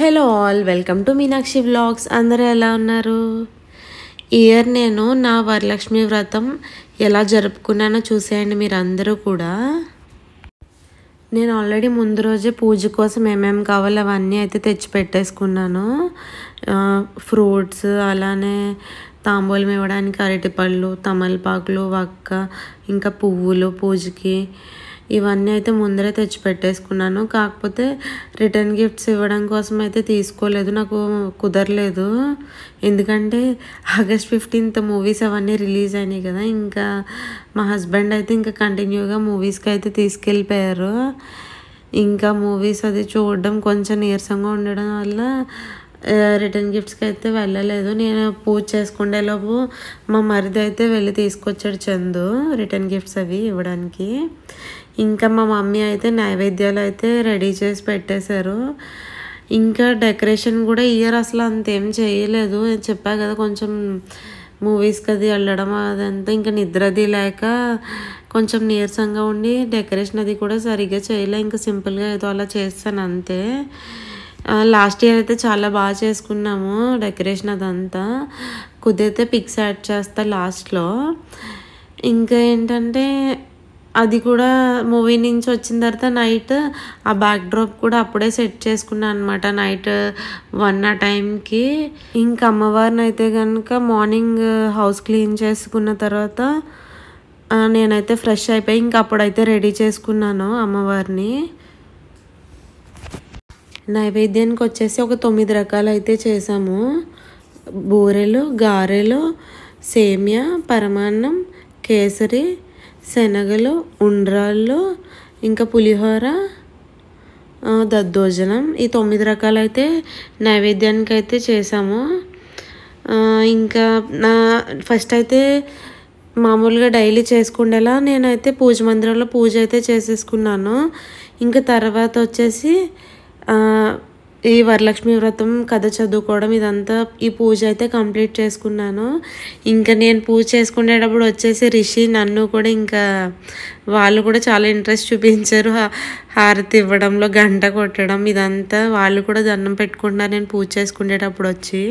Hello all, welcome to Meenakshi vlogs. అందరూ ఎలా ఉన్నారు? ఇయర్ నేను నా వరలక్ష్మి వ్రతం ఎలా జరుపుకున్నానో చూసేయండి మీరు అందరూ కూడా. నేను ఆల్రెడీ ముందు రోజే పూజ కోసం ఏమేమి కావాలో అవన్నీ అయితే తెచ్చి పెట్టేసుకున్నాను. ఫ్రూట్స్, అలానే తాంబూలం ఇవ్వడానికి అరటిపళ్ళు, తమలపాకులు, వక్క, ఇంకా పువ్వులు పూజకి ఇవన్నీ అయితే ముందరే తెచ్చి పెట్టేసుకున్నాను. కాకపోతే రిటర్న్ గిఫ్ట్స్ ఇవ్వడం కోసం అయితే తీసుకోలేదు, నాకు కుదరలేదు. ఎందుకంటే ఆగస్ట్ 15th మూవీస్ అవన్నీ రిలీజ్ అయినాయి కదా. ఇంకా మా హస్బెండ్ అయితే ఇంకా కంటిన్యూగా మూవీస్కి అయితే తీసుకెళ్ళిపోయారు. ఇంకా మూవీస్ అది చూడడం కొంచెం నీరసంగా ఉండడం వల్ల రిటర్న్ గిఫ్ట్స్కి అయితే వెళ్ళలేదు. నేను పూజ చేసుకునేలోపు మా మరిది అయితే వెళ్ళి తీసుకొచ్చాడు చందు రిటర్న్ గిఫ్ట్స్ అవి ఇవ్వడానికి. ఇంకా మా మమ్మీ అయితే నైవేద్యాలు అయితే రెడీ చేసి పెట్టేశారు. ఇంకా డెకరేషన్ కూడా ఇయర్ అసలు అంతేం చేయలేదు. చెప్పా కదా కొంచెం మూవీస్కి అది వెళ్ళడం అదంతా, ఇంకా నిద్రది లేక కొంచెం నీరసంగా ఉండి డెకరేషన్ అది కూడా సరిగ్గా చేయలే. ఇంకా సింపుల్గా ఏదో అలా చేస్తాను అంతే. లాస్ట్ ఇయర్ అయితే చాలా బాగా చేసుకున్నాము డెకరేషన్ అదంతా. కుదిరితే పిక్స్ యాడ్ చేస్తా లాస్ట్లో. ఇంకా ఏంటంటే అది కూడా మూవీ నుంచి వచ్చిన తర్వాత నైట్ ఆ బ్యాక్ డ్రాప్ కూడా అప్పుడే సెట్ చేసుకున్నాను అనమాట. నైట్ 1 ఆ టైంకి. ఇంకా అమ్మవారిని అయితే కనుక మార్నింగ్ హౌస్ క్లీన్ చేసుకున్న తర్వాత నేనైతే ఫ్రెష్ అయిపోయి ఇంకా అప్పుడైతే రెడీ చేసుకున్నాను అమ్మవారిని. నైవేద్యానికి వచ్చేసి ఒక 9 రకాలు అయితే చేసాము. బూరెలు, గారెలు, సేమియా, పరమాన్నం, కేసరి, శనగలు, ఉండ్రాళ్ళు, ఇంకా పులిహోర, దద్దోజనం. ఈ 9 రకాలు అయితే నైవేద్యానికి అయితే చేసాము. ఇంకా నా ఫస్ట్ అయితే మామూలుగా డైలీ చేసుకుండేలా నేనైతే పూజ మందిరంలో పూజ అయితే చేసేసుకున్నాను. ఇంకా తర్వాత వచ్చేసి ఈ వరలక్ష్మి వ్రతం కథ చదువుకోవడం ఇదంతా ఈ పూజ అయితే కంప్లీట్ చేసుకున్నాను. ఇంకా నేను పూజ చేసుకునేటప్పుడు వచ్చేసి రిషి, నన్ను కూడా ఇంకా వాళ్ళు కూడా చాలా ఇంట్రెస్ట్ చూపించారు హారతి ఇవ్వడంలో, గంట కొట్టడం ఇదంతా. వాళ్ళు కూడా దండం పెట్టుకుంటున్నారు నేను పూజ చేసుకునేటప్పుడు వచ్చి.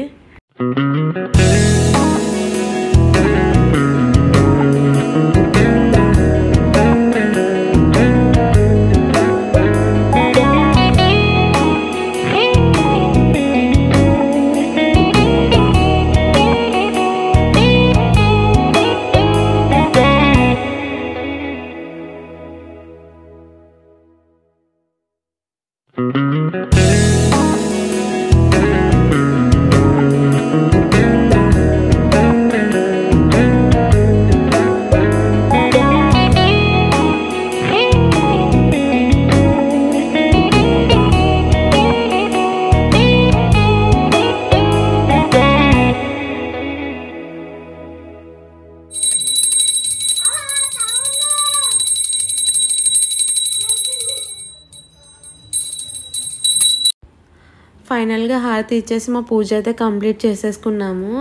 ఫైనల్గా హారతి ఇచ్చేసి మా పూజ అయితే కంప్లీట్ చేసేసుకున్నాము.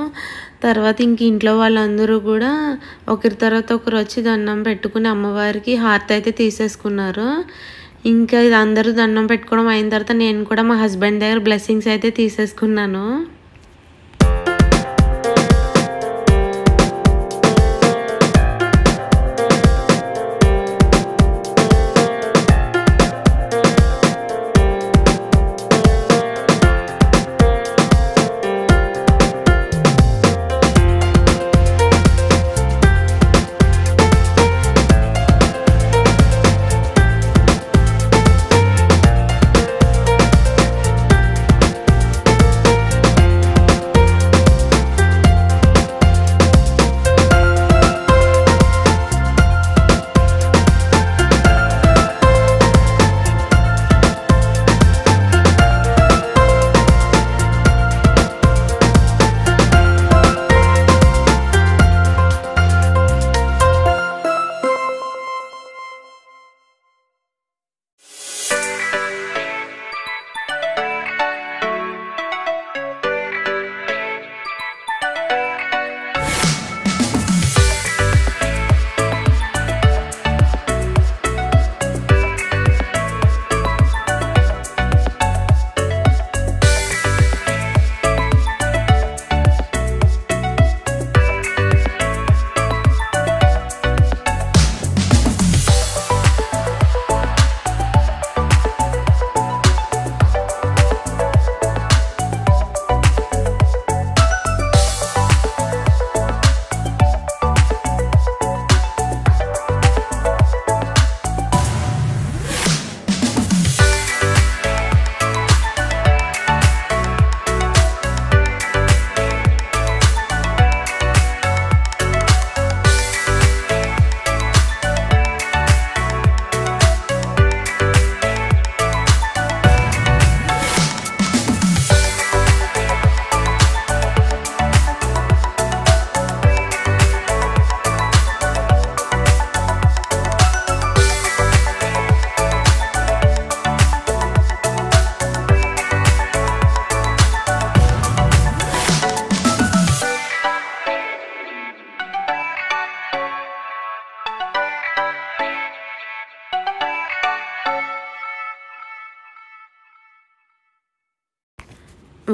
తర్వాత ఇంక ఇంట్లో వాళ్ళందరూ కూడా ఒకరి తర్వాత ఒకరు వచ్చి దండం పెట్టుకుని అమ్మవారికి హారతి అయితే తీసేసుకున్నారు. ఇంకా ఇది అందరూ దండం పెట్టుకోవడం అయిన తర్వాత నేను కూడా మా హస్బెండ్ దగ్గర బ్లెస్సింగ్స్ అయితే తీసేసుకున్నాను.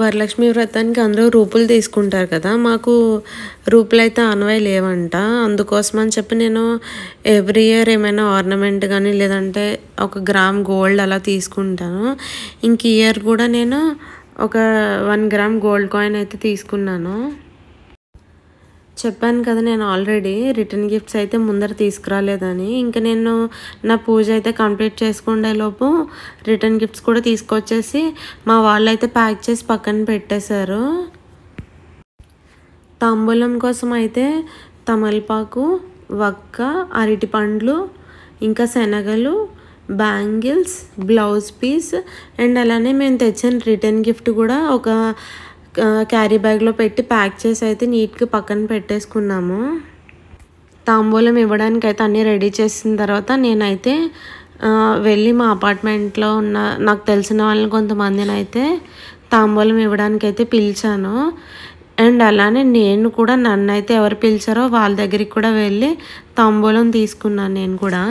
వరలక్ష్మి వ్రతానికి అందరూ రూపులు తీసుకుంటారు కదా, మాకు రూపులు అయితే ఆనవాయి లేవంట. అందుకోసం అని చెప్పి నేను ఎవ్రీ ఇయర్ ఏమైనా ఆర్నమెంట్ కానీ లేదంటే 1 గ్రామ్ గోల్డ్ అలా తీసుకుంటాను. ఇంక ఇయర్ కూడా నేను ఒక 1 గ్రామ్ గోల్డ్ కాయిన్ అయితే తీసుకున్నాను. చెప్పాను కదా నేను ఆల్రెడీ రిటర్న్ గిఫ్ట్స్ అయితే ముందర తీసుకురాలేదని. ఇంకా నేను నా పూజ అయితే కంప్లీట్ చేసుకునే లోపు రిటర్న్ గిఫ్ట్స్ కూడా తీసుకొచ్చేసి మా వాళ్ళు అయితే ప్యాక్ చేసి పక్కన పెట్టేశారు. తాంబూలం కోసం అయితే తమలపాకు, వక్క, అరటి పండ్లు, ఇంకా శనగలు, బ్యాంగిల్స్, బ్లౌజ్ పీస్ అండ్ అలానే మేము తెచ్చిన రిటర్న్ గిఫ్ట్ కూడా ఒక క్యారీ బ్యాగ్లో పెట్టి ప్యాక్ చేసి అయితే నీట్గా పక్కన పెట్టేసుకున్నాము. తాంబూలం ఇవ్వడానికి అయితే అన్నీ రెడీ చేసిన తర్వాత నేనైతే వెళ్ళి మా అపార్ట్మెంట్లో ఉన్న నాకు తెలిసిన వాళ్ళని కొంతమందిని అయితే తాంబూలం ఇవ్వడానికి అయితే పిలిచాను. అండ్ అలానే నేను కూడా నన్ను అయితే ఎవరు పిలిచారో వాళ్ళ దగ్గరికి కూడా వెళ్ళి తాంబూలం తీసుకున్నాను నేను కూడా.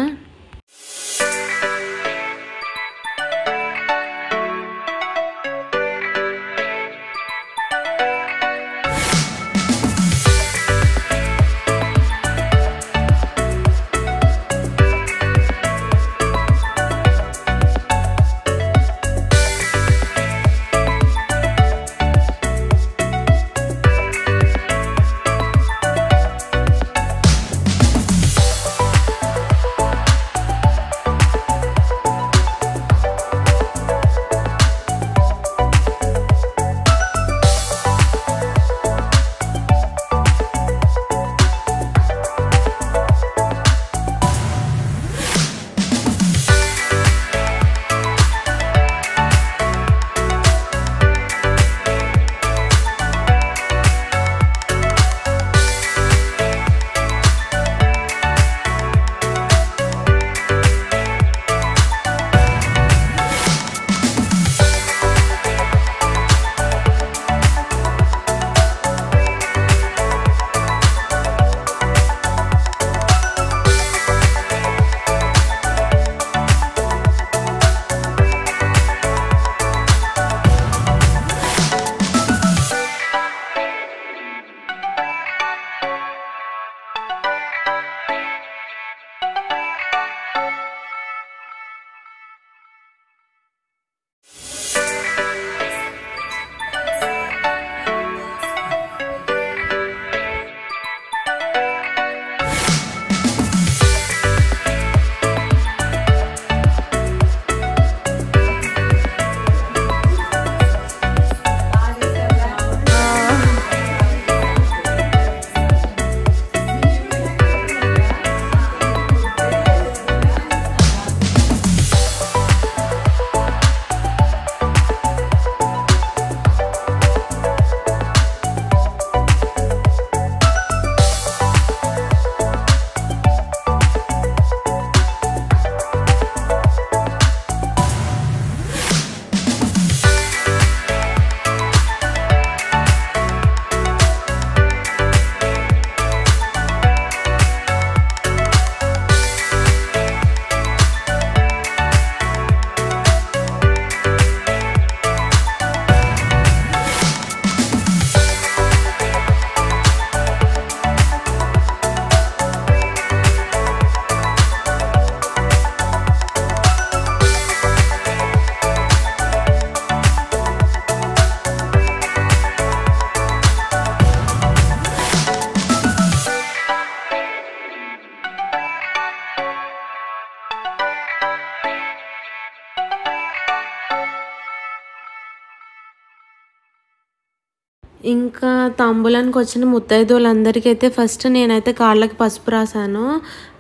ఇంకా తాంబూలానికి వచ్చిన ముత్తైదువులందరికీ అయితే ఫస్ట్ నేనైతే కాళ్ళకి పసుపు రాసాను.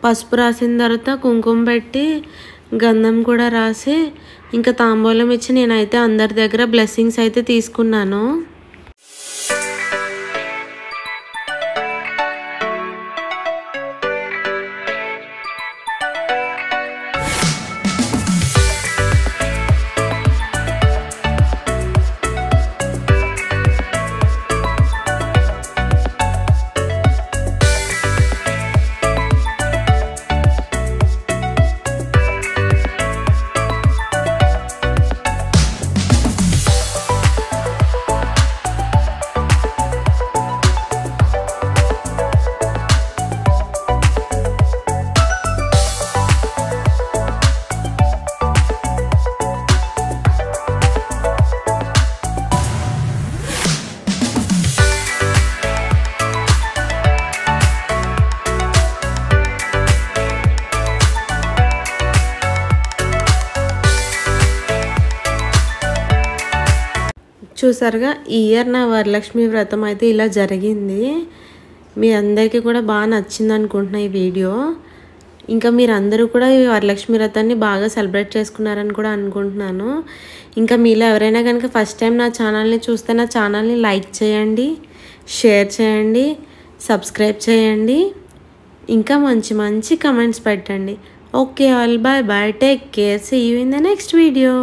పసుపు రాసిన తర్వాత కుంకుమ పెట్టి గంధం కూడా రాసి ఇంకా తాంబూలం ఇచ్చి నేనైతే అందరి దగ్గర బ్లెస్సింగ్స్ అయితే తీసుకున్నాను. చూసారుగా ఈ ఇయర్ నా వరలక్ష్మి వ్రతం అయితే ఇలా జరిగింది. మీ అందరికీ కూడా బాగా నచ్చింది అనుకుంటున్నా ఈ వీడియో. ఇంకా మీరందరూ కూడా ఈ వరలక్ష్మి వ్రతాన్ని బాగా సెలబ్రేట్ చేసుకున్నారని కూడా అనుకుంటున్నాను. ఇంకా మీలో ఎవరైనా కనుక ఫస్ట్ టైం నా ఛానల్ని చూస్తే నా ఛానల్ని లైక్ చేయండి, షేర్ చేయండి, సబ్స్క్రైబ్ చేయండి, ఇంకా మంచి మంచి కమెంట్స్ పెట్టండి. Okay all, bye bye, take care, see you in the next video.